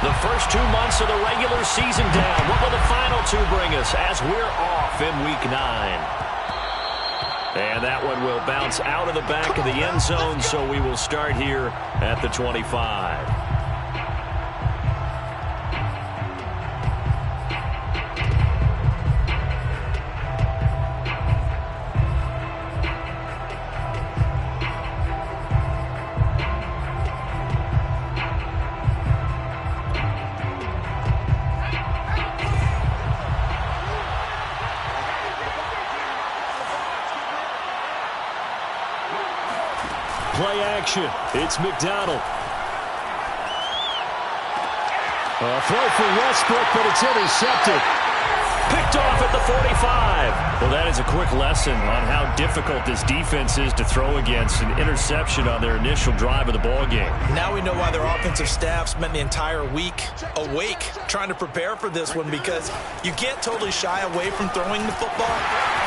The first 2 months of the regular season down. What will the final 2 bring us as we're off in Week 9? And that one will bounce out of the back of the end zone, so we will start here at the 25. Play action. It's McDonald. A throw for Westbrook, but it's intercepted. Picked off at the 45. Well, that is a quick lesson on how difficult this defense is to throw against. An interception on their initial drive of the ball game. Now we know why their offensive staff spent the entire week awake trying to prepare for this one, because you can't totally shy away from throwing the football,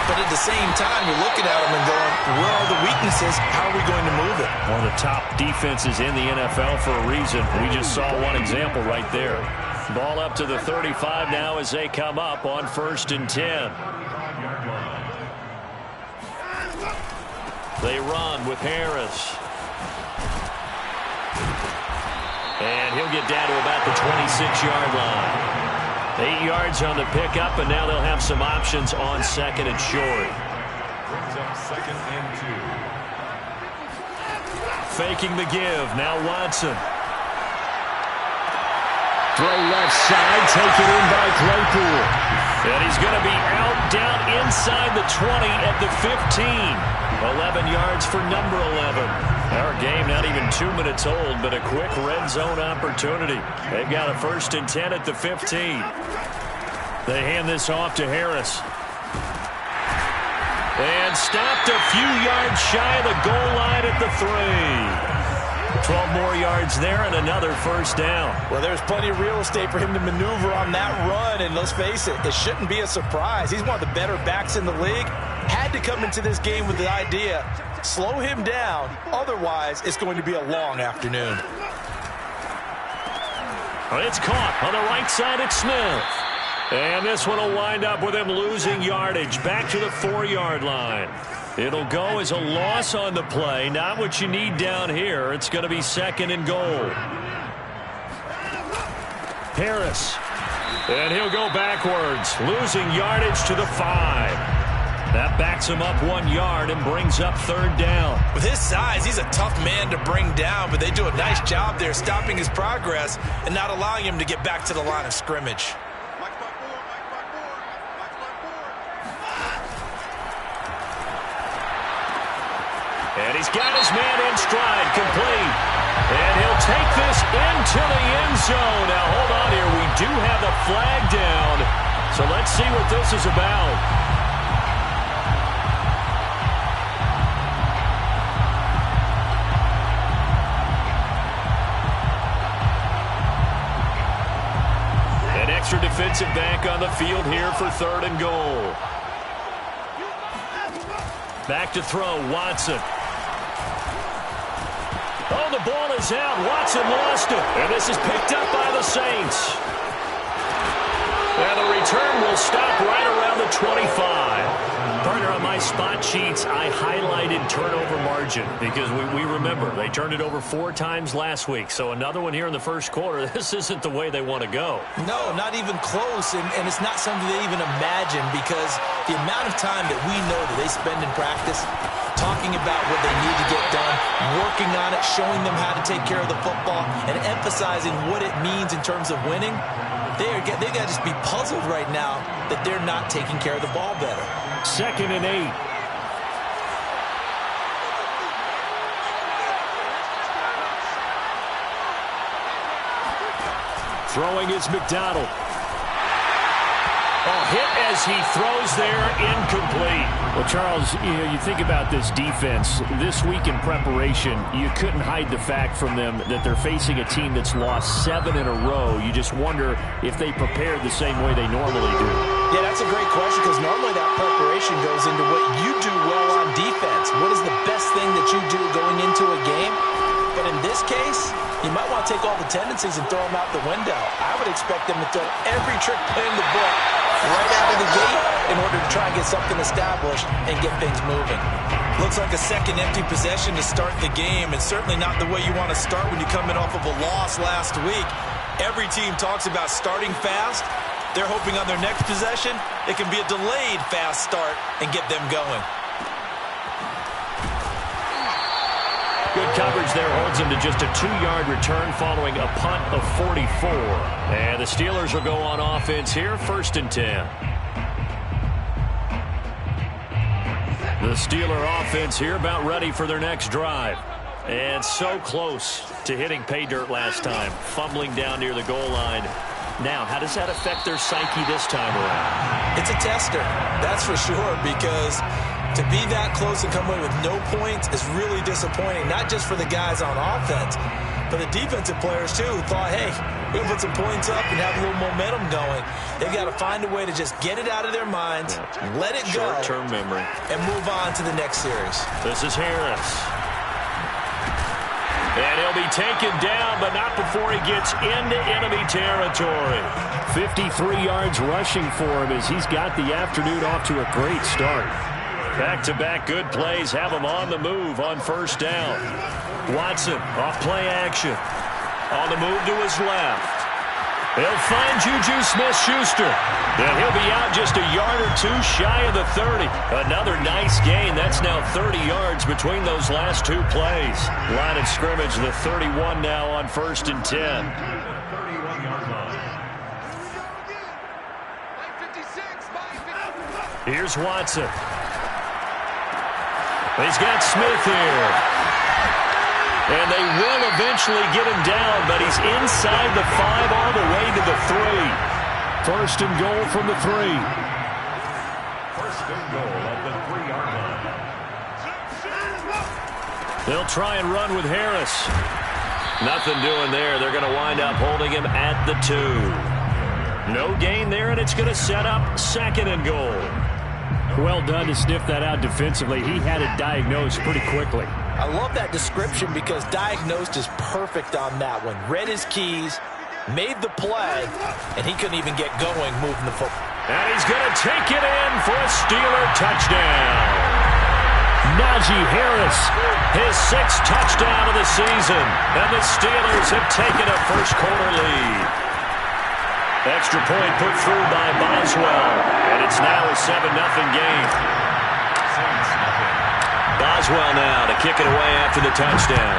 but at the same time you're looking at them and going, where are the weaknesses? How are we going to move it? One of the top defenses in the NFL for a reason. We just saw one example right there. Ball up to the 35 now as they come up on 1st and 10. They run with Harris. And he'll get down to about the 26-yard line. 8 yards on the pickup, and now they'll have some options on 2nd and short. Brings up 2nd and 2. Faking the give. Now Watson. Throw left side, taken in by Claypool. And he's going to be out down inside the 20 at the 15. 11 yards for number 11. Our game not even 2 minutes old, but a quick red zone opportunity. They've got a 1st and 10 at the 15. They hand this off to Harris. And stopped a few yards shy of the goal line at the 3. 12 more yards there and another 1st down. Well, there's plenty of real estate for him to maneuver on that run, and let's face it, it shouldn't be a surprise. He's one of the better backs in the league. Had to come into this game with the idea, slow him down, otherwise it's going to be a long afternoon. It's caught on the right side at Smith. And this one will wind up with him losing yardage back to the 4-yard line. It'll go as a loss on the play. Not what you need down here. It's going to be 2nd and goal. Harris. And he'll go backwards, losing yardage to the 5. That backs him up 1 yard and brings up 3rd down. With his size, he's a tough man to bring down, but they do a nice job there stopping his progress and not allowing him to get back to the line of scrimmage. And he's got his man in stride, complete. And he'll take this into the end zone. Now, hold on here. We do have the flag down. So let's see what this is about. An extra defensive back on the field here for 3rd and goal. Back to throw, Watson. Oh, the ball is out. Watson lost it. And this is picked up by the Saints. And the return will stop right around the 25. Partner, on my spot sheets, I highlighted turnover margin because we remember they turned it over 4 times last week. So another one here in the 1st quarter. This isn't the way they want to go. No, not even close. And it's not something they even imagine, because the amount of time that we know that they spend in practice talking about what they need to get done, working on it, showing them how to take care of the football, and emphasizing what it means in terms of winning, they got to just be puzzled right now that they're not taking care of the ball better. 2nd and 8. Throwing is McDonald. Oh, hit as he throws there, incomplete. Well, Charles, you think about this defense. This week in preparation, you couldn't hide the fact from them that they're facing a team that's lost 7 in a row. You just wonder if they prepared the same way they normally do. Yeah, that's a great question, because normally that preparation goes into what you do well on defense. What is the best thing that you do going into a game? But in in this case, you might want to take all the tendencies and throw them out the window. I would expect them to throw every trick play in the book right out of the gate in order to try and get something established and get things moving. Looks like a second empty possession to start the game, and certainly not the way you want to start when you're coming off of a loss last week. Every team talks about starting fast. They're hoping on their next possession, it can be a delayed fast start and get them going. Good coverage there holds him to just a 2-yard return following a punt of 44. And the Steelers will go on offense here, 1st and 10. The Steeler offense here about ready for their next drive. And so close to hitting pay dirt last time, fumbling down near the goal line. Now, how does that affect their psyche this time around? It's a tester, that's for sure, because to be that close and come away with no points is really disappointing, not just for the guys on offense, but the defensive players, too, who thought, hey, we're going to put some points up and have a little momentum going. They've got to find a way to just get it out of their minds, let it go, short-term memory, and move on to the next series. This is Harris. And he'll be taken down, but not before he gets into enemy territory. 53 yards rushing for him as he's got the afternoon off to a great start. Back-to-back good plays have him on the move on 1st down. Watson off play action. On the move to his left. He'll find Juju Smith-Schuster. And he'll be out just a yard or two shy of the 30. Another nice gain. That's now 30 yards between those last 2 plays. Line of scrimmage, the 31 now on 1st and 10. Here's Watson. He's got Smith here. And they will eventually get him down, but he's inside the 5 all the way to the 3. 1st and goal from the 3. 1st and goal at the 3-yard line. They'll try and run with Harris. Nothing doing there. They're going to wind up holding him at the 2. No gain there, and it's going to set up 2nd and goal. Well done to sniff that out defensively. He had it diagnosed pretty quickly. I love that description because diagnosed is perfect on that one. Read his keys, made the play, and he couldn't even get going moving the football. And he's going to take it in for a Steeler touchdown. Najee Harris, his 6th touchdown of the season. And the Steelers have taken a first-quarter lead. Extra point put through by Boswell. And it's now a 7-0 game. Boswell now to kick it away after the touchdown.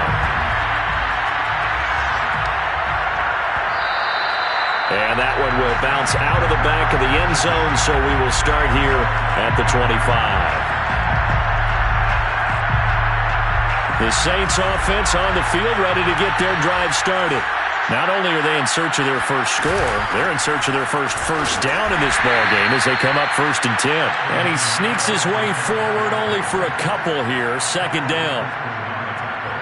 And that one will bounce out of the back of the end zone, so we will start here at the 25. The Saints offense on the field ready to get their drive started. Not only are they in search of their first score, they're in search of their first down in this ballgame as they come up 1st and 10. And he sneaks his way forward only for a couple here, 2nd down.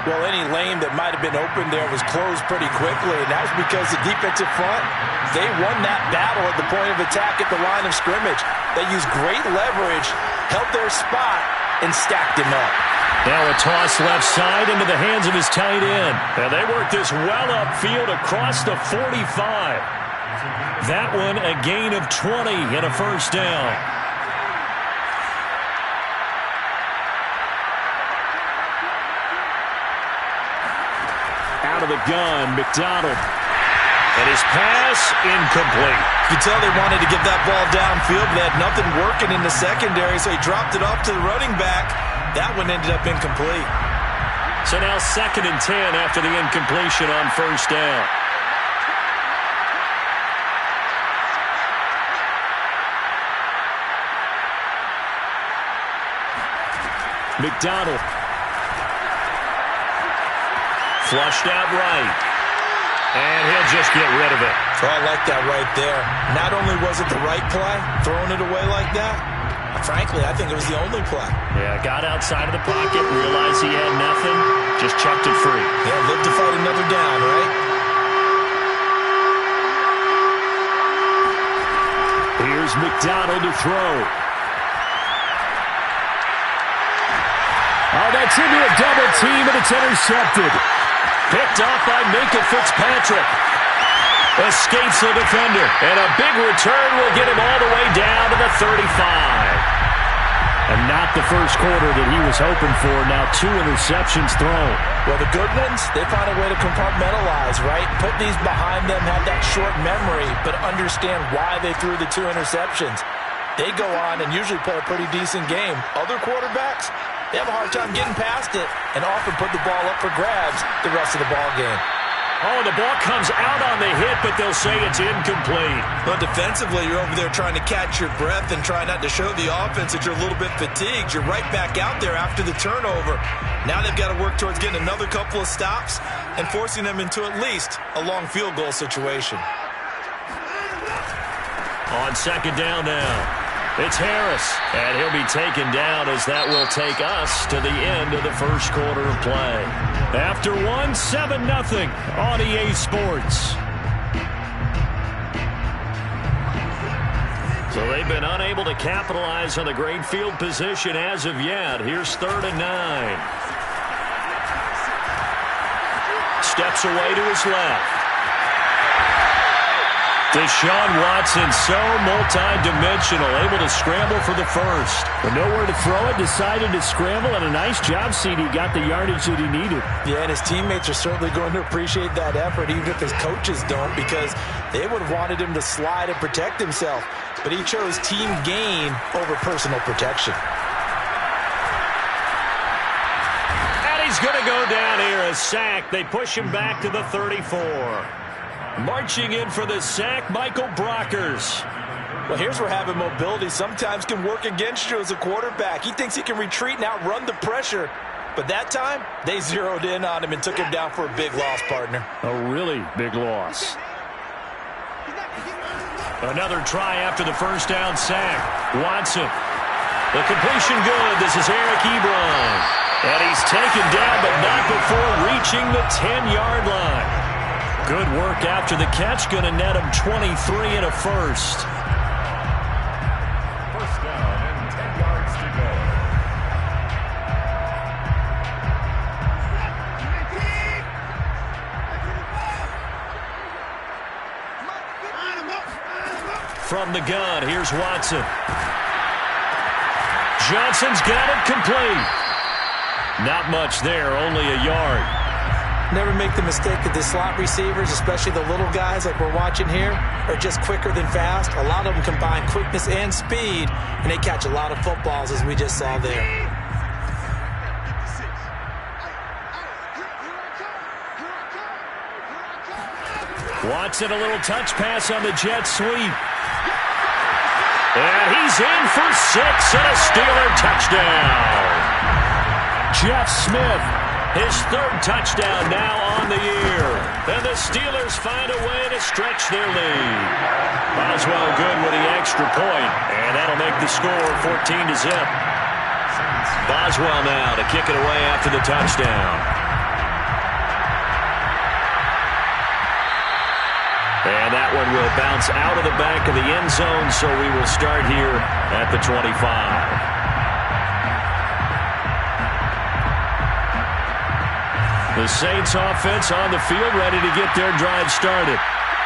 Well, any lane that might have been open there was closed pretty quickly, and that was because the defensive front, they won that battle at the point of attack at the line of scrimmage. They used great leverage, held their spot, and stacked him up. Now a toss left side into the hands of his tight end. And they work this well upfield across the 45. That one a gain of 20 and a 1st down. Out of the gun, McDonald. And his pass incomplete. You can tell they wanted to get that ball downfield, but they had nothing working in the secondary, so he dropped it off to the running back. That one ended up incomplete. So now 2nd and 10 after the incompletion on 1st down. McDonald. Flushed out right. And he'll just get rid of it. So I like that right there. Not only was it the right play, throwing it away like that, frankly, I think it was the only play. Yeah, got outside of the pocket, realized he had nothing, just chucked it free. Yeah, lived to fight another down, right? Here's McDonald to throw. Oh, that's into a double team, and it's intercepted. by Minkah Fitzpatrick. Escapes the defender. And a big return will get him all the way down to the 35. And not the first quarter that he was hoping for. Now 2 interceptions thrown. Well, the good ones, they find a way to compartmentalize, right? Put these behind them, have that short memory, but understand why they threw the 2 interceptions. They go on and usually play a pretty decent game. Other quarterbacks, they have a hard time getting past it and often put the ball up for grabs the rest of the ball game. Oh, the ball comes out on the hit, but they'll say it's incomplete. But defensively, you're over there trying to catch your breath and try not to show the offense that you're a little bit fatigued. You're right back out there after the turnover. Now they've got to work towards getting another couple of stops and forcing them into at least a long field goal situation. On second down now. It's Harris, and he'll be taken down as that will take us to the end of the first quarter of play. After 1, 7-0 on EA Sports. So they've been unable to capitalize on the great field position as of yet. Here's 3rd and 9. Steps away to his left. Deshaun Watson, so multi-dimensional, able to scramble for the first. But nowhere to throw it, decided to scramble, and a nice job, CD. Got the yardage that he needed. Yeah, and his teammates are certainly going to appreciate that effort, even if his coaches don't, because they would have wanted him to slide and protect himself. But he chose team gain over personal protection. And he's going to go down here, a sack. They push him back to the 34. Marching in for the sack, Michael Brockers. Well, here's where having mobility sometimes can work against you as a quarterback. He thinks he can retreat and outrun the pressure. But that time, they zeroed in on him and took him down for a big loss, partner. A really big loss. Another try after the first down sack. Watson. The completion good. This is Eric Ebron. And he's taken down, but not before reaching the 10-yard line. Good work after the catch. Going to net him 23 and a first. First down and 10 yards to go. From the gun, here's Watson. Johnson's got it complete. Not much there, only a yard. Never make the mistake that the slot receivers, especially the little guys like we're watching here, are just quicker than fast. A lot of them combine quickness and speed, and they catch a lot of footballs, as we just saw there. Watson, a little touch pass on the jet sweep. And he's in for 6 and a Steeler touchdown. Jeff Smith. His 3rd touchdown now on the year. And the Steelers find a way to stretch their lead. Boswell good with the extra point, and that'll make the score 14-0. Boswell now to kick it away after the touchdown. And that one will bounce out of the back of the end zone, so we will start here at the 25. The Saints offense on the field, ready to get their drive started.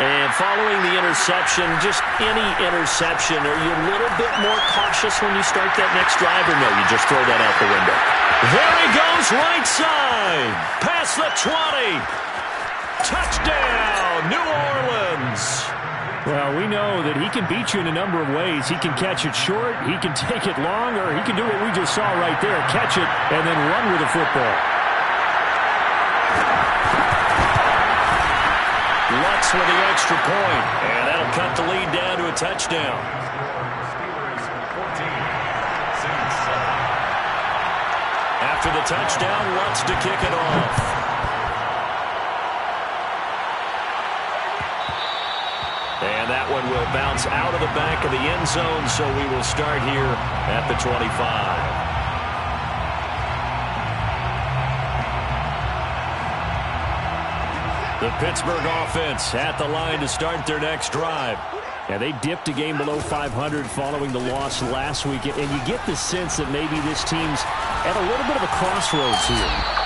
And following the interception, just any interception, are you a little bit more cautious when you start that next drive, or no, you just throw that out the window? There he goes, right side, past the 20. Touchdown, New Orleans. Well, we know that he can beat you in a number of ways. He can catch it short, he can take it long, or he can do what we just saw right there, catch it and then run with the football. Lutz with the extra point, and that'll cut the lead down to a touchdown. Steelers 14, Saints 7. After the touchdown, Lutz to kick it off. And that one will bounce out of the back of the end zone, so we will start here at the 25. The Pittsburgh offense at the line to start their next drive. Yeah, they dipped a game below 500 following the loss last week, and you get the sense that maybe this team's at a little bit of a crossroads here.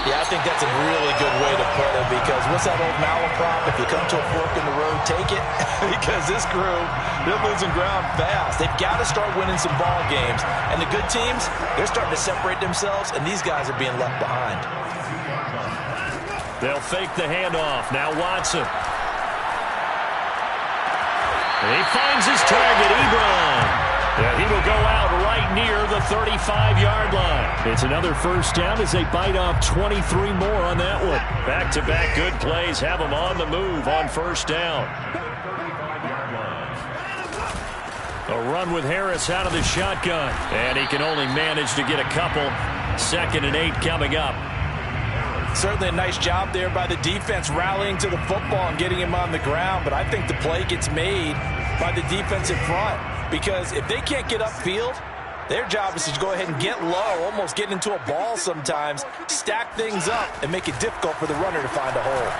Yeah, I think that's a really good way to put it, because what's that old malaprop? If you come to a fork in the road, take it. Because this crew, they're losing ground fast. They've got to start winning some ball games. And the good teams, they're starting to separate themselves, and these guys are being left behind. They'll fake the handoff. Now Watson. And he finds his target, Ebron. Yeah, he will go out right near the 35-yard line. It's another first down as they bite off 23 more on that one. Back-to-back good plays have them on the move on first down. A run with Harris out of the shotgun. And he can only manage to get a couple. 2nd and 8 coming up. Certainly a nice job there by the defense rallying to the football and getting him on the ground. But I think the play gets made by the defense in front. Because if they can't get upfield, their job is to go ahead and get low, almost get into a ball sometimes, stack things up, and make it difficult for the runner to find a hole.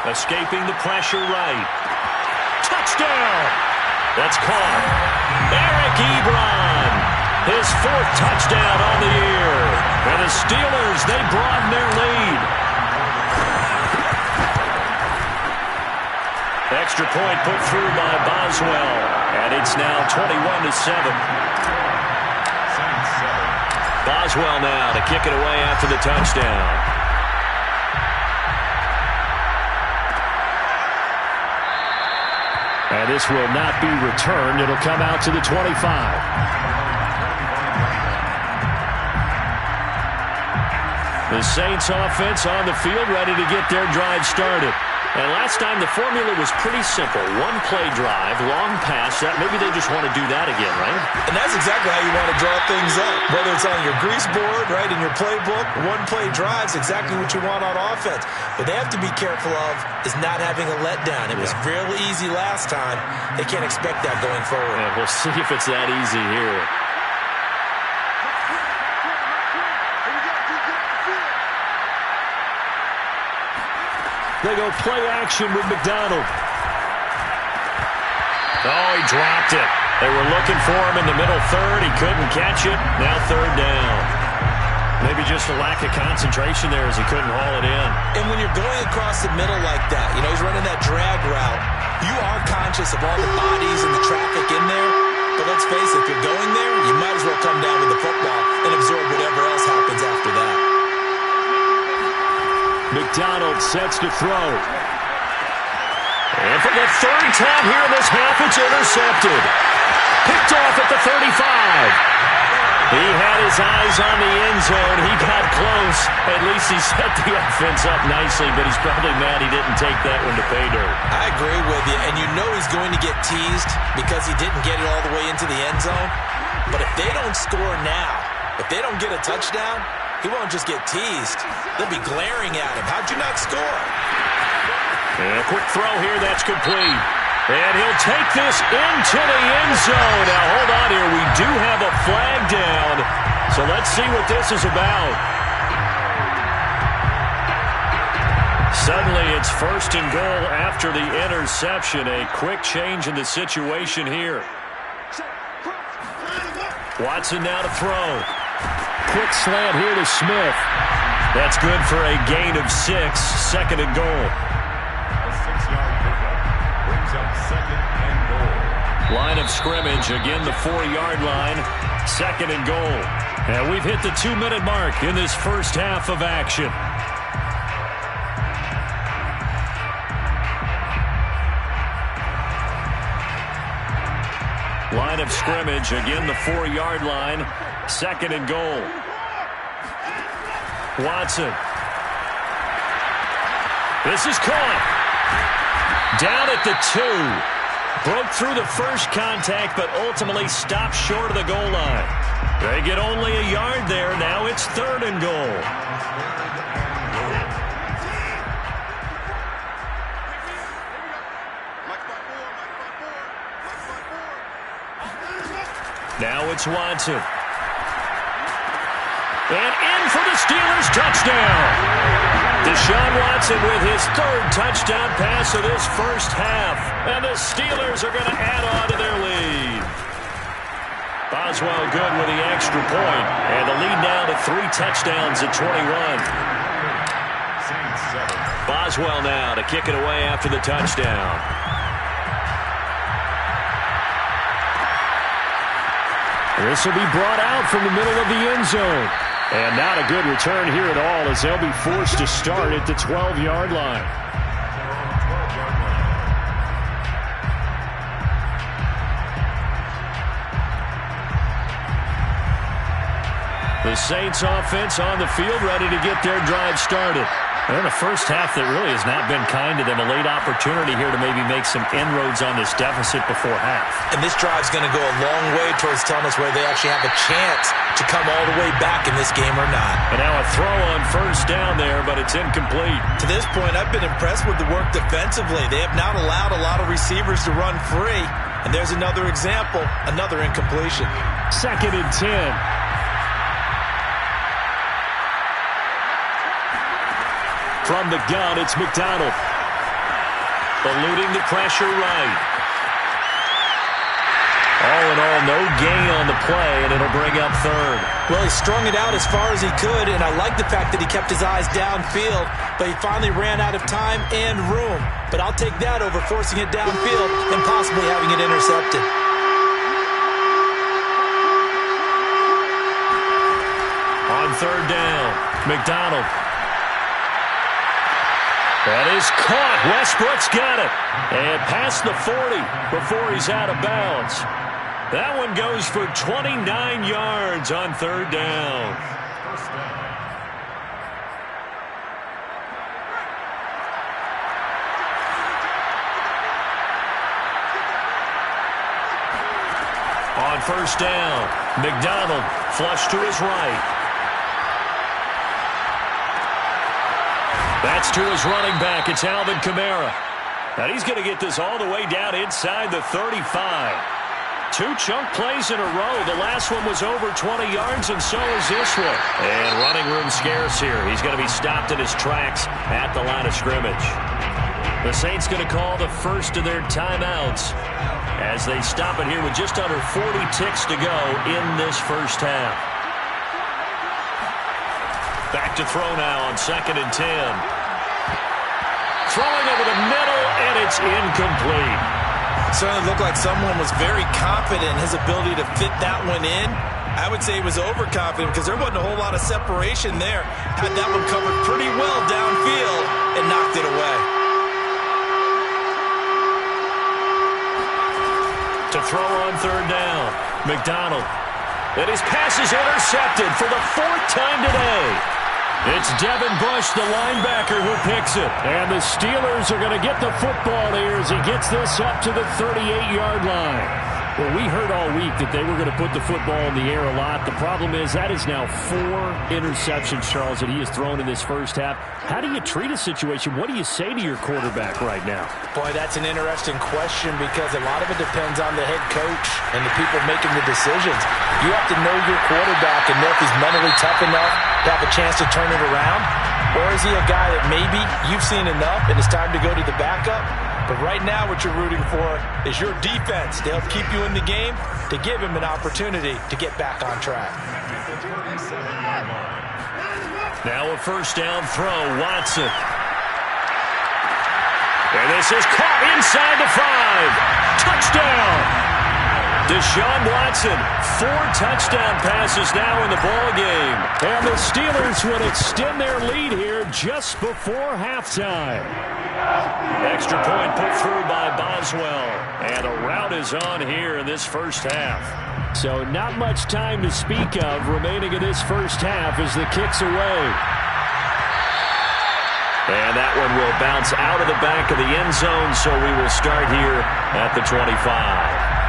Escaping the pressure right. Touchdown! That's caught. Eric Ebron. His 4th touchdown on the year. And the Steelers, they broaden their lead. Extra point put through by Boswell. And it's now 21-7. Boswell now to kick it away after the touchdown. And this will not be returned. It'll come out to the 25. The Saints offense on the field ready to get their drive started. And last time the formula was pretty simple. 1-play drive, long pass. Maybe they just want to do that again, right? And that's exactly how you want to draw things up. Whether it's on your grease board, right, in your playbook, 1-play drives, exactly what you want on offense. What they have to be careful of is not having a letdown. It was real easy last time. They can't expect that going forward. Yeah, we'll see if it's that easy here. They go play action with McDonald. Oh, he dropped it. They were looking for him in the middle third. He couldn't catch it. Now 3rd down. Maybe just a lack of concentration there as he couldn't haul it in. And when you're going across the middle like that, you know, he's running that drag route, you are conscious of all the bodies and the traffic in there. But let's face it, if you're going there, you might as well come down with the football and absorb whatever else happens after that. McDonald sets to throw. And for the 3rd time here in this half, it's intercepted. Picked off at the 35. He had his eyes on the end zone. He got close. At least he set the offense up nicely, but he's probably mad he didn't take that one to pay dirt. I agree with you, and you know he's going to get teased because he didn't get it all the way into the end zone. But if they don't score now, if they don't get a touchdown, he won't just get teased. They'll be glaring at him. How'd you not score? And a quick throw here. That's complete. And he'll take this into the end zone. Now, hold on here. We do have a flag down. So let's see what this is about. Suddenly, it's 1st and goal after the interception. A quick change in the situation here. Watson now to throw. Quick slant here to Smith. That's good for a gain of 6. 2nd and goal. A 6-yard pickup brings up 2nd and goal. Line of scrimmage, again the 4-yard line. 2nd and goal. And we've hit the 2-minute mark in this first half of action. Line of scrimmage, again the 4-yard line. 2nd and goal. Watson. This is caught. Down at the 2. Broke through the first contact, but ultimately stopped short of the goal line. They get only a yard there. Now it's 3rd and goal. Now it's Watson. And in for the Steelers touchdown. Deshaun Watson with his 3rd touchdown pass of this first half. And the Steelers are going to add on to their lead. Boswell good with the extra point. And the lead now to 3 touchdowns at 21. Saints Boswell now to kick it away after the touchdown. This will be brought out from the middle of the end zone. And not a good return here at all, as they'll be forced to start at the 12-yard line. The Saints offense on the field, ready to get their drive started. And in the first half, that really has not been kind to them. A late opportunity here to maybe make some inroads on this deficit before half. And this drive's going to go a long way towards telling us whether they actually have a chance to come all the way back in this game or not. And now a throw on first down there, but it's incomplete. To this point, I've been impressed with the work defensively. They have not allowed a lot of receivers to run free. And there's another example, another incompletion. 2nd and 10. From the gun, it's McDonald. Eluding the pressure right. All in all, no gain on the play, and it'll bring up 3rd. Well, he strung it out as far as he could, and I like the fact that he kept his eyes downfield, but he finally ran out of time and room. But I'll take that over forcing it downfield and possibly having it intercepted. On 3rd down, McDonald. That is caught. Westbrook's got it. And past the 40 before he's out of bounds. That one goes for 29 yards on 3rd down. On 1st down, McDonald flush to his right. That's to his running back. It's Alvin Kamara. And he's going to get this all the way down inside the 35. 2 chunk plays in a row. The last one was over 20 yards, and so is this one. And running room scarce here. He's going to be stopped in his tracks at the line of scrimmage. The Saints going to call the first of their timeouts as they stop it here with just under 40 ticks to go in this first half. Back to throw now on 2nd and 10. Throwing over the middle, and it's incomplete. Certainly looked like someone was very confident in his ability to fit that one in. I would say he was overconfident because there wasn't a whole lot of separation there. Had that one covered pretty well downfield and knocked it away. To throw on 3rd down, McDonald. And his pass is intercepted for the 4th time today. It's Devin Bush, the linebacker, who picks it. And the Steelers are going to get the football here as he gets this up to the 38-yard line. Well, we heard all week that they were going to put the football in the air a lot. The problem is that is now 4 interceptions, Charles, that he has thrown in this first half. How do you treat a situation? What do you say to your quarterback right now? Boy, that's an interesting question because a lot of it depends on the head coach and the people making the decisions. You have to know your quarterback and know if he's mentally tough enough to have a chance to turn it around. Or is he a guy that maybe you've seen enough and it's time to go to the backup? But right now what you're rooting for is your defense to help keep you in the game, to give him an opportunity to get back on track. Now a first down throw, Watson. And this is caught inside the 5. Touchdown! Deshaun Watson, 4 touchdown passes now in the ballgame. And the Steelers would extend their lead here just before halftime. Extra point put through by Boswell. And a rout is on here in this first half. So not much time to speak of remaining in this first half as the kick's away. And that one will bounce out of the back of the end zone, so we will start here at the 25.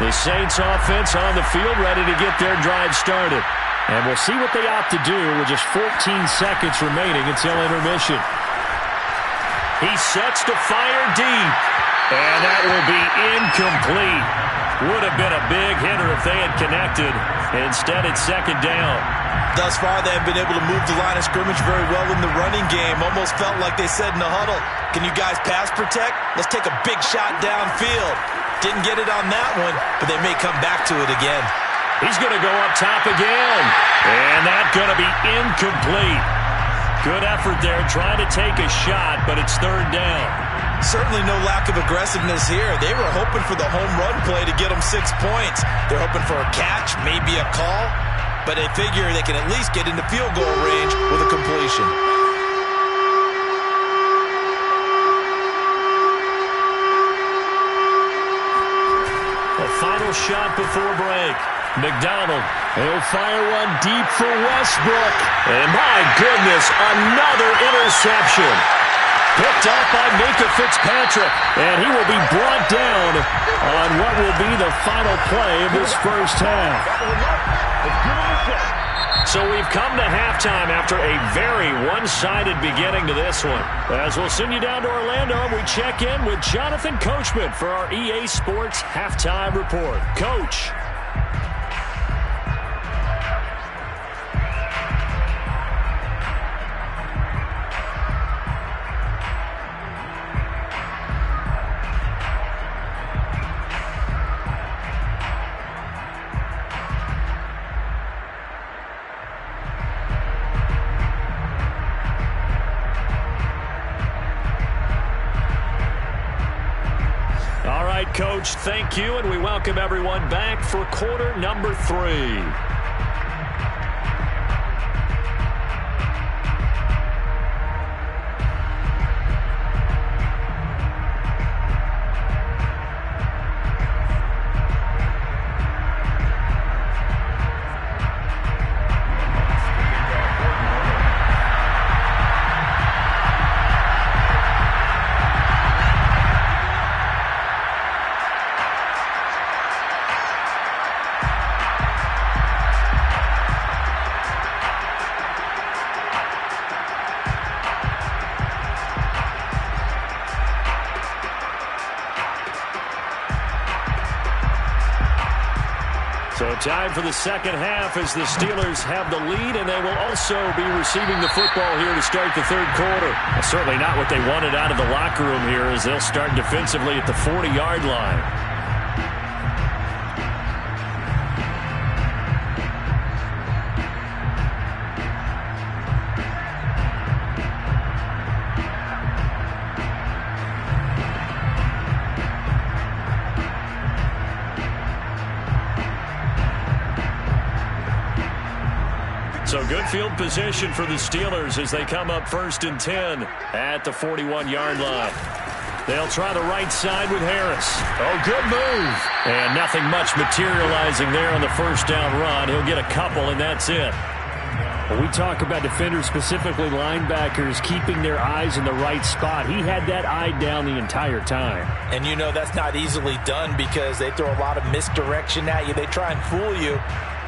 The Saints offense on the field ready to get their drive started. And we'll see what they opt to do with just 14 seconds remaining until intermission. He sets to fire deep. And that will be incomplete. Would have been a big hitter if they had connected. Instead, it's 2nd down. Thus far, they have been able to move the line of scrimmage very well in the running game. Almost felt like they said in the huddle, can you guys pass protect? Let's take a big shot downfield. Didn't get it on that one, but they may come back to it again. He's going to go up top again. And that's going to be incomplete. Good effort there trying to take a shot, but it's third down. Certainly no lack of aggressiveness here. They were hoping for the home run play to get them 6 points. They're hoping for a catch, maybe a call, but they figure they can at least get into field goal range with a completion. The final shot before break. McDonald, he'll fire one deep for Westbrook. And my goodness, another interception. Picked up by Minkah Fitzpatrick. And he will be brought down on what will be the final play of this first half. So we've come to halftime after a very one-sided beginning to this one. As we'll send you down to Orlando, we check in with Jonathan Coachman for our EA Sports Halftime Report. Coach. Coach, thank you, and we welcome everyone back for quarter number 3. So time for the second half as the Steelers have the lead, and they will also be receiving the football here to start the third quarter. Well, certainly not what they wanted out of the locker room here as they'll start defensively at the 40-yard line. So good field position for the Steelers as they come up 1st and 10 at the 41-yard line. They'll try the right side with Harris. Oh, good move. And nothing much materializing there on the first down run. He'll get a couple, and that's it. When we talk about defenders, specifically linebackers, keeping their eyes in the right spot, he had that eye down the entire time. And you know that's not easily done because they throw a lot of misdirection at you. They try and fool you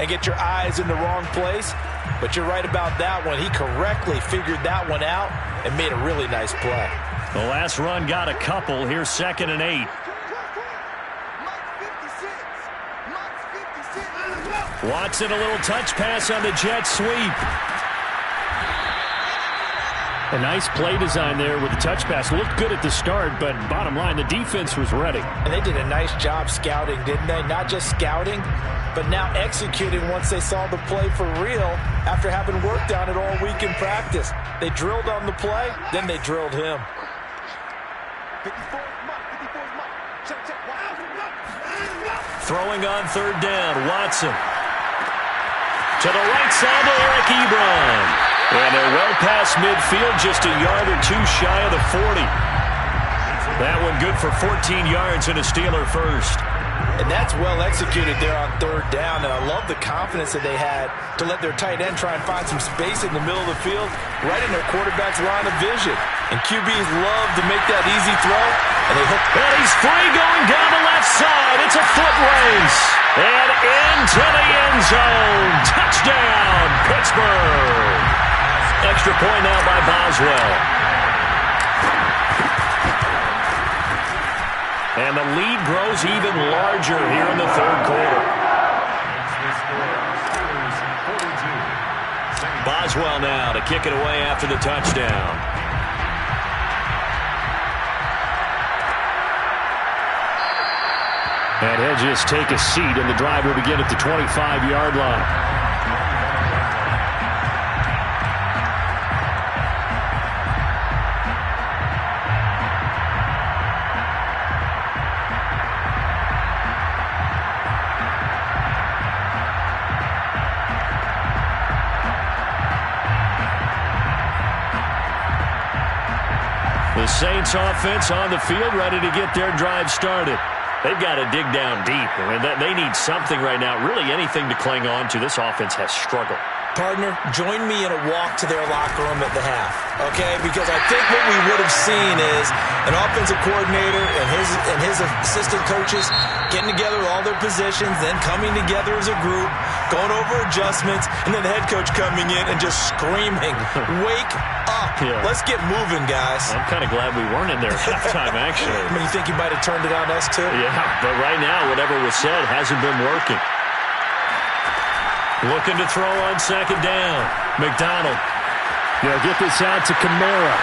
and get your eyes in the wrong place. But you're right about that one. He correctly figured that one out and made a really nice play. The last run got a couple. Here's 2nd and 8. Watson, a little touch pass on the jet sweep. A nice play design there with the touch pass. Looked good at the start, but bottom line, the defense was ready. And they did a nice job scouting, didn't they? Not just scouting, but now executing once they saw the play for real after having worked on it all week in practice. They drilled on the play, then they drilled him. Throwing on 3rd down, Watson. To the right side to Eric Ebron. And they're well past midfield, just a yard or two shy of the 40. That one good for 14 yards and a Steeler first. And that's well executed there on 3rd down. And I love the confidence that they had to let their tight end try and find some space in the middle of the field, right in their quarterback's line of vision. And QBs love to make that easy throw. And they hook. And he's free going down the left side. It's a foot race. And into the end zone. Touchdown, Pittsburgh. Extra point now by Boswell. And the lead grows even larger here in the third quarter. Boswell now to kick it away after the touchdown. And he'll just take a seat, and the drive will begin at the 25-yard line. The Saints offense on the field, ready to get their drive started. They've got to dig down deep. I mean, they need something right now, really anything to cling on to. This offense has struggled. Partner, join me in a walk to their locker room at the half, okay? Because I think what we would have seen is an offensive coordinator and his assistant coaches getting together with all their positions, then coming together as a group, going over adjustments, and then the head coach coming in and just screaming, "Wake up. Yeah. Let's get moving, guys." I'm kind of glad we weren't in there at halftime, actually. I mean, you think he might have turned it on us, too? Yeah, but right now, whatever was said hasn't been working. Looking to throw on second down. McDonald. They'll get this out to Kamara.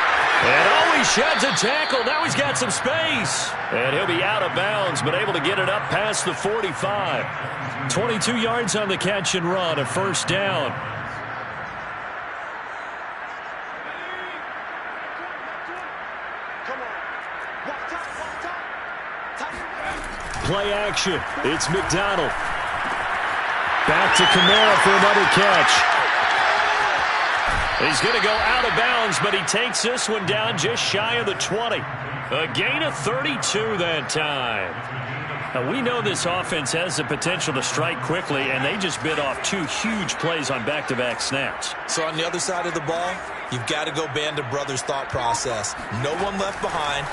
And he sheds a tackle. Now he's got some space. And he'll be out of bounds, but able to get it up past the 45. 22 yards on the catch and run, a first down. Play action. It's McDonald. Back to Kamara for another catch. He's going to go out of bounds, but he takes this one down just shy of the 20. A gain of 32 that time. Now, we know this offense has the potential to strike quickly, and they just bit off two huge plays on back-to-back snaps. So on the other side of the ball, you've got to go Band of Brothers thought process. No one left behind,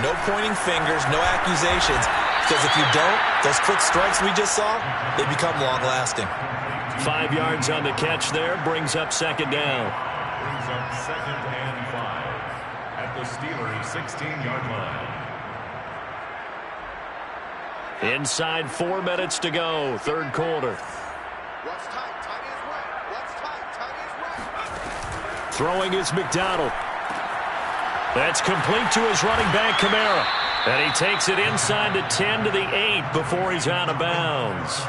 no pointing fingers, no accusations. Because if you don't, those quick strikes we just saw, they become long-lasting. 5 yards on the catch there, brings up second down. Brings up 2nd and 5 at the Steelers' 16-yard line. Inside 4 minutes to go, third quarter. What's tight? Tight is right. What's tight? Tight is right. Throwing is McDonald. That's complete to his running back, Kamara. And he takes it inside the 10 to the 8 before he's out of bounds.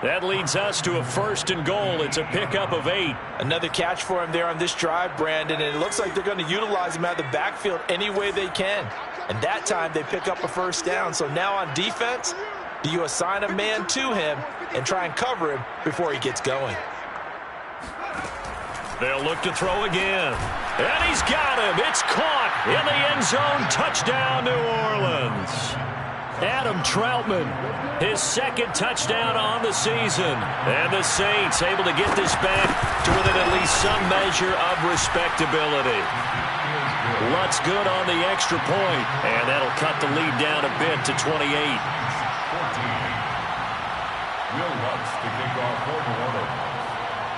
That leads us to a 1st and goal. It's a pickup of 8. Another catch for him there on this drive, Brandon, and it looks like they're going to utilize him out of the backfield any way they can. And that time they pick up a first down. So now on defense, do you assign a man to him and try and cover him before he gets going? They'll look to throw again. And he's got him. It's caught in the end zone. Touchdown, New Orleans. Adam Troutman, his 2nd touchdown on the season. And the Saints able to get this back to within at least some measure of respectability. Lutz good on the extra point, and that'll cut the lead down a bit to 28. 14. Will Lutz to kick off for New Orleans.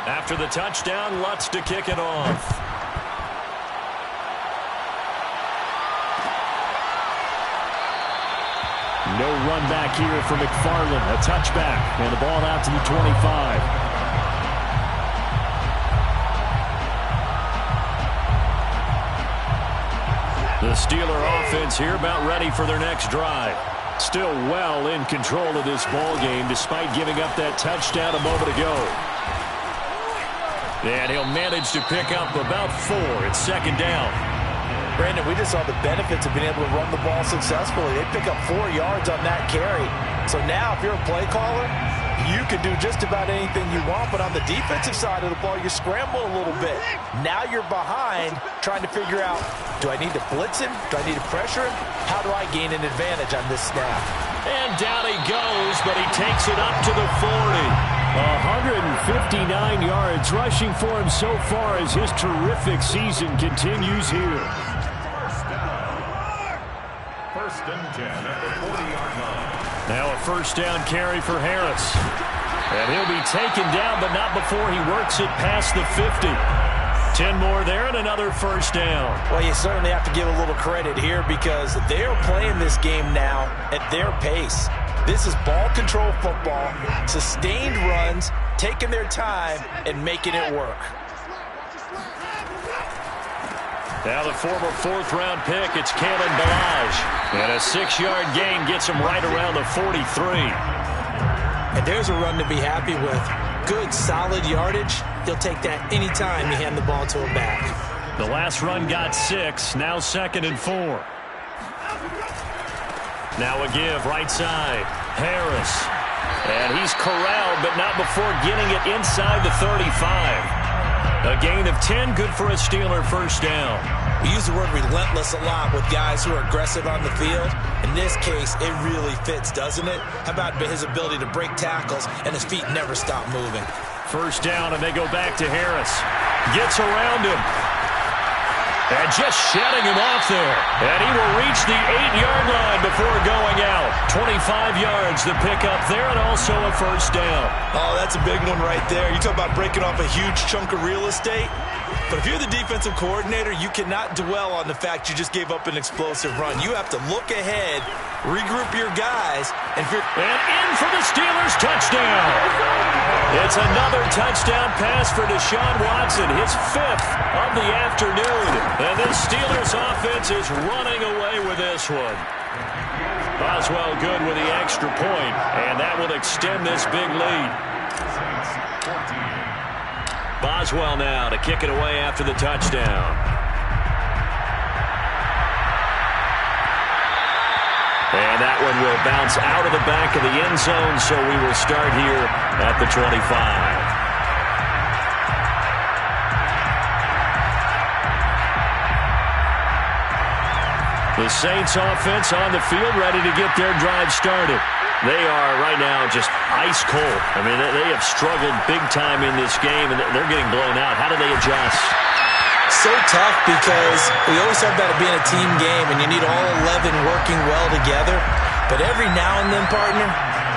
After the touchdown, Lutz to kick it off. No run back here for McFarland. A touchback, and the ball out to the 25. The Steeler offense here about ready for their next drive. Still well in control of this ball game despite giving up that touchdown a moment ago. And he'll manage to pick up about 4. It's 2nd down. Brandon, we just saw the benefits of being able to run the ball successfully. They pick up 4 yards on that carry. So now if you're a play caller, you can do just about anything you want. But on the defensive side of the ball, you scramble a little bit. Now you're behind trying to figure out, do I need to blitz him? Do I need to pressure him? How do I gain an advantage on this snap? And down he goes, but he takes it up to the 40. 159 yards rushing for him so far as his terrific season continues here. First and 10 at the 40-yard line. Now a first down carry for Harris. And he'll be taken down, but not before he works it past the 50. 10 more there and another first down. Well, you certainly have to give a little credit here because they're playing this game now at their pace. This is ball control football, sustained runs, taking their time and making it work. Now the former fourth-round pick, it's Kalen Ballage. And a 6-yard gain gets him right around the 43. And there's a run to be happy with. Good, solid yardage. He'll take that anytime you hand the ball to a back. The last run got 6, now 2nd and 4. Now a give, right side. Harris. And he's corralled, but not before getting it inside the 35. A gain of 10, good for a Steeler first down. We use the word relentless a lot with guys who are aggressive on the field. In this case, it really fits, doesn't it? How about his ability to break tackles and his feet never stop moving? First down, and they go back to Harris. Gets around him. And just shedding him off there. And he will reach the 8-yard line before going out. 25 yards, the pickup there, and also a first down. Oh, that's a big one right there. You talk about breaking off a huge chunk of real estate. But if you're the defensive coordinator, you cannot dwell on the fact you just gave up an explosive run. You have to look ahead, regroup your guys, and in for the Steelers touchdown. It's another touchdown pass for Deshaun Watson, his 5th of the afternoon. And this Steelers offense is running away with this one. Boswell good with the extra point, and that will extend this big lead. Boswell now to kick it away after the touchdown. And that one will bounce out of the back of the end zone, so we will start here at the 25. The Saints offense on the field ready to get their drive started. They are right now just ice cold. I mean, they have struggled big time in this game, and they're getting blown out. How do they adjust? So tough because we always talk about it being a team game, and you need all 11 working well together. But every now and then, partner,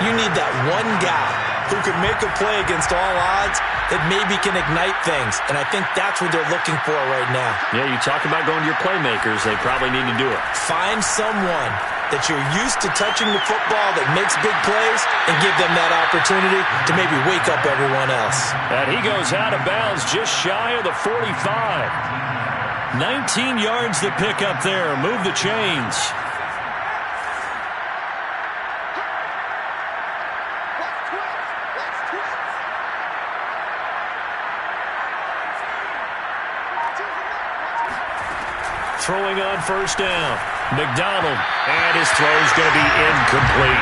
you need that one guy who can make a play against all odds that maybe can ignite things. And I think that's what they're looking for right now. Yeah, you talk about going to your playmakers. They probably need to do it. Find someone that you're used to touching the football that makes big plays and give them that opportunity to maybe wake up everyone else. And he goes out of bounds just shy of the 45. 19 yards to pick up there. Move the chains. Throwing on first down. McDonald, and his throw is going to be incomplete.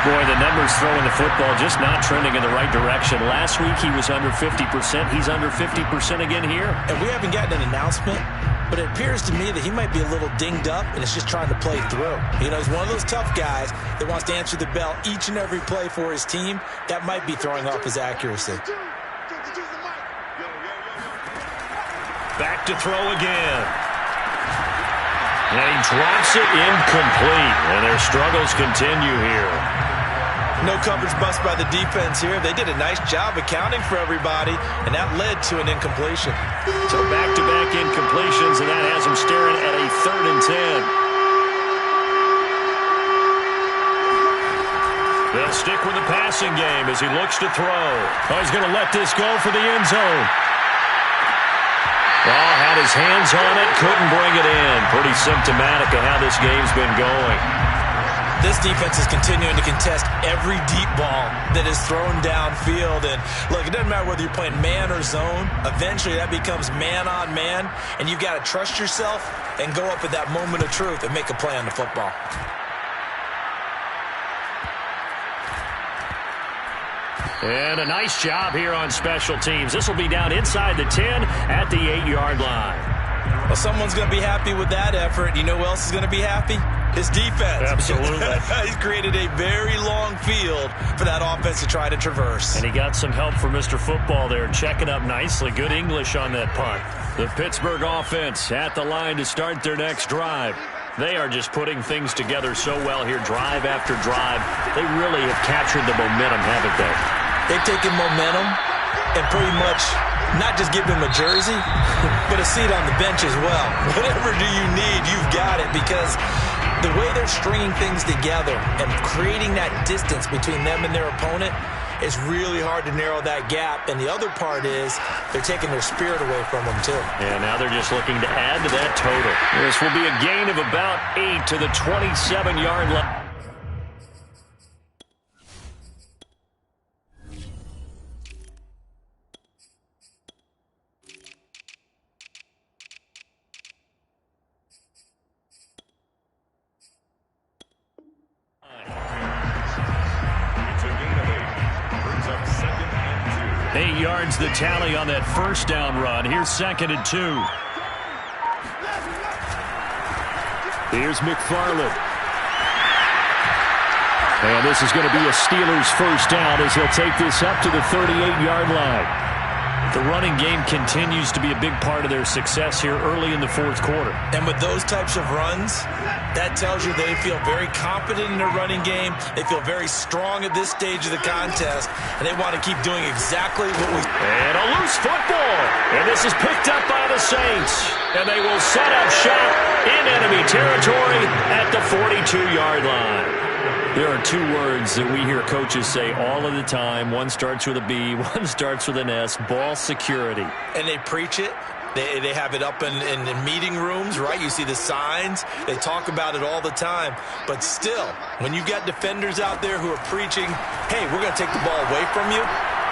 Boy, the numbers throwing the football just not trending in the right direction. Last week he was under 50%. He's under 50% again here. And we haven't gotten an announcement, but it appears to me that he might be a little dinged up and is just trying to play through. You know, he's one of those tough guys that wants to answer the bell each and every play for his team. That might be throwing off his accuracy. Back to throw again. And he drops it incomplete. And their struggles continue here. No coverage bust by the defense here. They did a nice job accounting for everybody, and that led to an incompletion. So back-to-back incompletions, and that has him staring at a 3rd and 10. They'll stick with the passing game as he looks to throw. Oh, he's going to let this go for the end zone. Oh, had his hands on it, couldn't bring it in. Pretty symptomatic of how this game's been going. This defense is continuing to contest every deep ball that is thrown downfield. And look, it doesn't matter whether you're playing man or zone. Eventually that becomes man on man, and you've got to trust yourself and go up at that moment of truth and make a play on the football. And a nice job here on special teams. This will be down inside the 10 at the 8-yard line. Well, someone's going to be happy with that effort. You know who else is going to be happy? His defense. Absolutely. He's created a very long field for that offense to try to traverse. And he got some help from Mr. Football there, checking up nicely. Good English on that punt. The Pittsburgh offense at the line to start their next drive. They are just putting things together so well here, drive after drive. They really have captured the momentum, haven't they? They've taken momentum and pretty much not just give him a jersey, but a seat on the bench as well. Whatever do you need, you've got it, because the way they're stringing things together and creating that distance between them and their opponent, it's really hard to narrow that gap. And the other part is they're taking their spirit away from them, too. And now they're just looking to add to that total. This will be a gain of about 8 to the 27-yard line. The tally on that first down run. Here's 2nd and 2. Here's McFarland. And this is going to be a Steelers first down as they'll take this up to the 38-yard line. The running game continues to be a big part of their success here early in the fourth quarter. And with those types of runs, that tells you they feel very confident in their running game. They feel very strong at this stage of the contest, and they want to keep doing exactly what we... And a loose football. And this is picked up by the Saints. And they will set up shop in enemy territory at the 42-yard line. There are two words that we hear coaches say all of the time. One starts with a B, one starts with an S, ball security. And they preach it. They have it up in meeting rooms, right? You see the signs. They talk about it all the time. But still, when you've got defenders out there who are preaching, hey, we're going to take the ball away from you,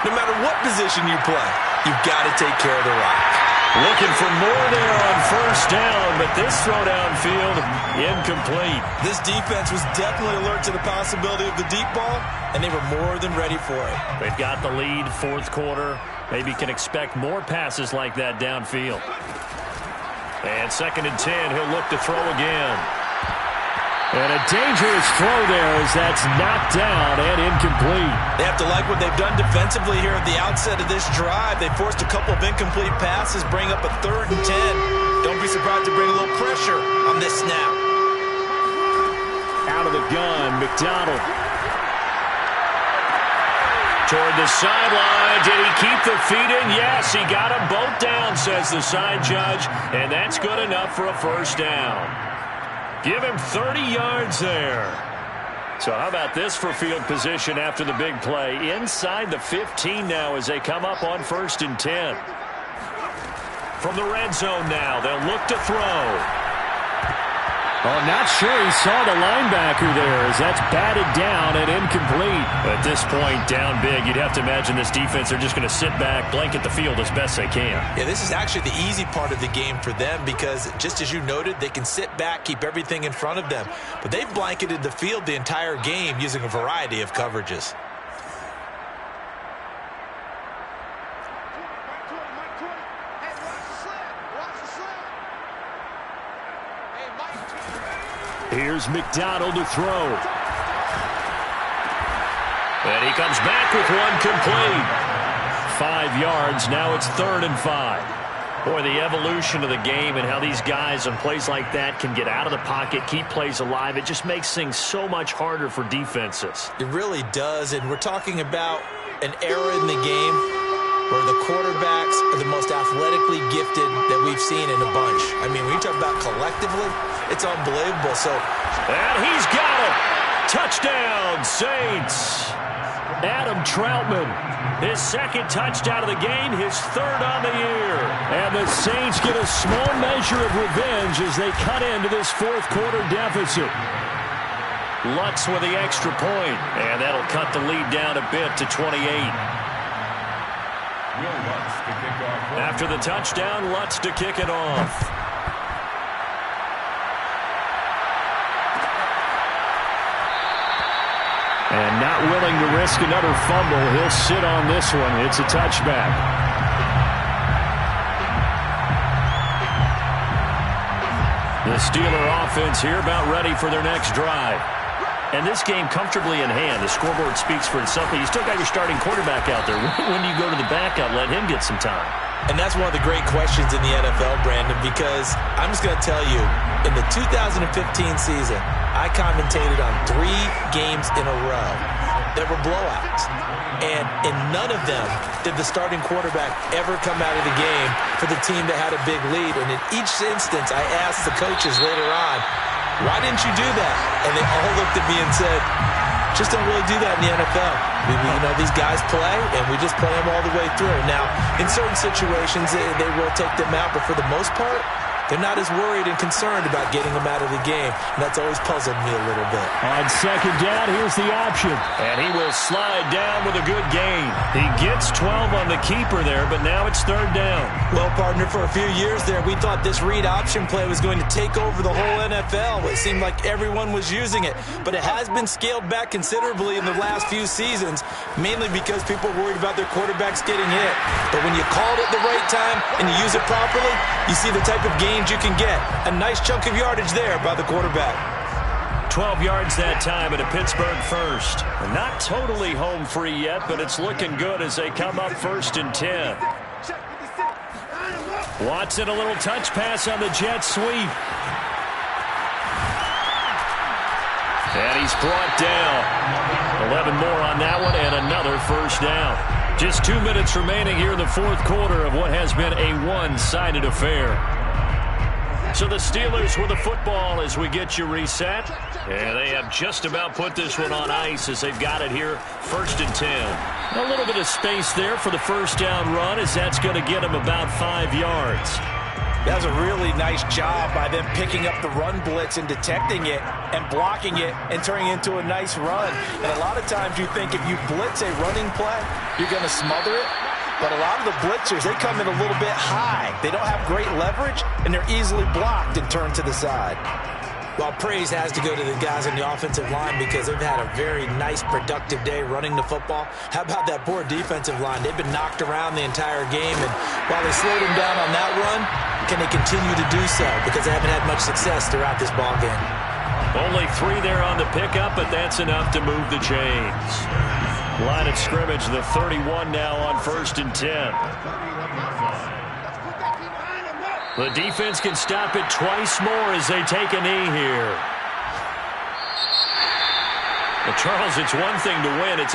no matter what position you play, you've got to take care of the rock. Looking for more there on first down, but this throw downfield, incomplete. This defense was definitely alert to the possibility of the deep ball, and they were more than ready for it. They've got the lead, fourth quarter. Maybe can expect more passes like that downfield. And 2nd and 10, he'll look to throw again. And a dangerous throw there as that's knocked down and incomplete. They have to like what they've done defensively here at the outset of this drive. They forced a couple of incomplete passes, bring up a 3rd and 10. Don't be surprised to bring a little pressure on this snap. Out of the gun, McDonald. Toward the sideline. Did he keep the feet in? Yes, he got them both down, says the side judge. And that's good enough for a first down. Give him 30 yards there. So how about this for field position after the big play? Inside the 15 now as they come up on 1st and 10. From the red zone now, they'll look to throw. Oh, not sure he saw the linebacker there as that's batted down and incomplete. At this point, down big, you'd have to imagine this defense, they're just going to sit back, blanket the field as best they can. Yeah, this is actually the easy part of the game for them because, just as you noted, they can sit back, keep everything in front of them. But they've blanketed the field the entire game using a variety of coverages. Here's McDonald to throw. And he comes back with one complete. 5 yards. Now it's 3rd and 5. Boy, the evolution of the game and how these guys on plays like that can get out of the pocket, keep plays alive, it just makes things so much harder for defenses. It really does, and we're talking about an era in the game where the quarterbacks are the most athletically gifted that we've seen in a bunch. I mean, when you talk about collectively, it's unbelievable. And he's got it. Touchdown, Saints. Adam Troutman, his 2nd touchdown of the game, his 3rd on the year. And the Saints get a small measure of revenge as they cut into this fourth quarter deficit. Lutz with the extra point, and that'll cut the lead down a bit to 28. After the touchdown, Lutz to kick it off. And not willing to risk another fumble, he'll sit on this one. It's a touchback. The Steeler offense here about ready for their next drive. And this game comfortably in hand. The scoreboard speaks for itself, but you still got your starting quarterback out there. When do you go to the backup, let him get some time? And that's one of the great questions in the NFL, Brandon, because I'm just going to tell you, in the 2015 season, I commentated on 3 games in a row that were blowouts. And in none of them did the starting quarterback ever come out of the game for the team that had a big lead. And in each instance, I asked the coaches later on, why didn't you do that? And they all looked at me and said, Just don't really do that in the NFL. These guys play, and we just play them all the way through. Now, in certain situations, they will take them out, but for the most part, they're not as worried and concerned about getting them out of the game. And that's always puzzled me a little bit. On second down, here's the option. And he will slide down with a good gain. He gets 12 on the keeper there, but now it's third down. Well, partner, for a few years there, we thought this read option play was going to take over the whole NFL. It seemed like everyone was using it. But it has been scaled back considerably in the last few seasons, mainly because people were worried about their quarterbacks getting hit. But when you call it at the right time and you use it properly, you see the type of gains you can get. A nice chunk of yardage there by the quarterback. 12 yards that time at a Pittsburgh first. Not totally home free yet, but it's looking good as they come up 1st and 10. Watson, a little touch pass on the jet sweep. And he's brought down. 11 more on that one and another first down. Just 2 minutes remaining here in the fourth quarter of what has been a one-sided affair. So the Steelers with the football as we get you reset. And they have just about put this one on ice as they've got it here 1st and 10. A little bit of space there for the first down run as that's going to get them about 5 yards. That was a really nice job by them picking up the run blitz and detecting it and blocking it and turning it into a nice run. And a lot of times you think if you blitz a running play, you're going to smother it. But a lot of the blitzers, they come in a little bit high. They don't have great leverage, and they're easily blocked and turned to the side. Well, praise has to go to the guys on the offensive line because they've had a very nice, productive day running the football. How about that poor defensive line? They've been knocked around the entire game, and while they slowed them down on that run, can they continue to do so? Because they haven't had much success throughout this ball game. Only 3 there on the pickup, but that's enough to move the chains. Line of scrimmage, the 31 now on 1st and 10. The defense can stop it twice more as they take a knee here. Well, Charles, it's one thing to win. It's